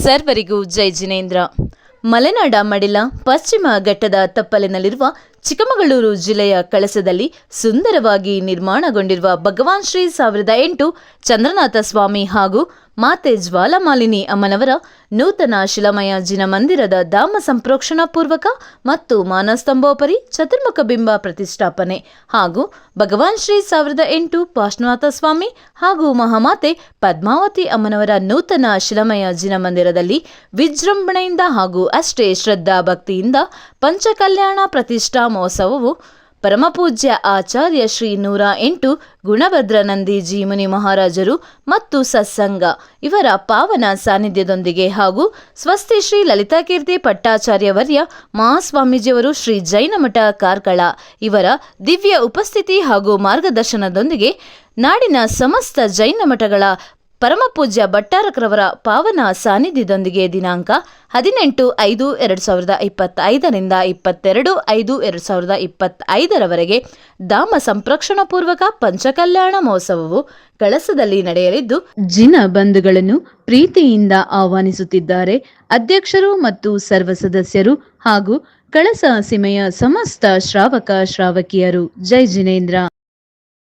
ಸರ್ವರಿಗೂ ಜೈ ಜಿನೇಂದ್ರ. ಮಲೆನಾಡ ಮಡಿಲ ಪಶ್ಚಿಮ ಘಟ್ಟದ ತಪ್ಪಲಿನಲ್ಲಿರುವ ಚಿಕ್ಕಮಗಳೂರು ಜಿಲ್ಲೆಯ ಕಳಸದಲ್ಲಿ ಸುಂದರವಾಗಿ ನಿರ್ಮಾಣಗೊಂಡಿರುವ ಭಗವಾನ್ ಶ್ರೀ 1008 ಚಂದ್ರನಾಥ ಸ್ವಾಮಿ ಹಾಗೂ ಮಾತೆ ಜ್ವಾಲಾಮಾಲಿನಿ ಅಮ್ಮನವರ ನೂತನ ಶಿಲಾಮಯ ಜಿನ ಮಂದಿರದ ಧಾಮ ಸಂಪ್ರೋಕ್ಷಣಾ ಪೂರ್ವಕ ಮತ್ತು ಮಾನಸ್ತಂಭೋಪರಿ ಚತುರ್ಮುಖ ಬಿಂಬ ಪ್ರತಿಷ್ಠಾಪನೆ ಹಾಗೂ ಭಗವಾನ್ ಶ್ರೀ 1008 ಪಾರ್ಶ್ವನಾಥ ಸ್ವಾಮಿ ಹಾಗೂ ಮಹಾಮಾತೆ ಪದ್ಮಾವತಿ ಅಮ್ಮನವರ ನೂತನ ಶಿಲಾಮಯ ಜಿನ ಮಂದಿರದಲ್ಲಿ ವಿಜೃಂಭಣೆಯಿಂದ ಹಾಗೂ ಅಷ್ಟೇ ಶ್ರದ್ಧಾ ಭಕ್ತಿಯಿಂದ ಪಂಚಕಲ್ಯಾಣ ಪ್ರತಿಷ್ಠಾ ಮಹೋತ್ಸವವು ಪರಮಪೂಜ್ಯ ಆಚಾರ್ಯ ಶ್ರೀ 108 ಗುಣಭದ್ರನಂದೀಜಿ ಮುನಿ ಮಹಾರಾಜರು ಮತ್ತು ಸತ್ಸಂಗ ಇವರ ಪಾವನ ಸಾನ್ನಿಧ್ಯದೊಂದಿಗೆ ಹಾಗೂ ಸ್ವಸ್ತಿ ಶ್ರೀ ಲಲಿತಾಕೀರ್ತಿ ಪಟ್ಟಾಚಾರ್ಯವರ್ಯ ಮಹಾಸ್ವಾಮೀಜಿಯವರು ಶ್ರೀ ಜೈನಮಠ ಕಾರ್ಕಳ ಇವರ ದಿವ್ಯ ಉಪಸ್ಥಿತಿ ಹಾಗೂ ಮಾರ್ಗದರ್ಶನದೊಂದಿಗೆ ನಾಡಿನ ಸಮಸ್ತ ಜೈನ ಮಠಗಳ ಪರಮಪೂಜ್ಯ ಭಟ್ಟಾರಕರವರ ಪಾವನ ಸಾನ್ನಿಧ್ಯದೊಂದಿಗೆ ದಿನಾಂಕ 18/5/2025 ರಿಂದ 22/5/2025 ಧಾಮ ಸಂಪ್ರೋಕ್ಷಣಾ ಪೂರ್ವಕ ಪಂಚಕಲ್ಯಾಣ ಮಹೋತ್ಸವವು ಕಳಸದಲ್ಲಿ ನಡೆಯಲಿದ್ದು ಜಿನ ಬಂಧುಗಳನ್ನು ಪ್ರೀತಿಯಿಂದ ಆಹ್ವಾನಿಸುತ್ತಿದ್ದಾರೆ ಅಧ್ಯಕ್ಷರು ಮತ್ತು ಸರ್ವ ಸದಸ್ಯರು ಹಾಗೂ ಕಳಸ ಸೀಮೆಯ ಸಮಸ್ತ ಶ್ರಾವಕ ಶ್ರಾವಕಿಯರು. ಜೈ ಜಿನೇಂದ್ರ.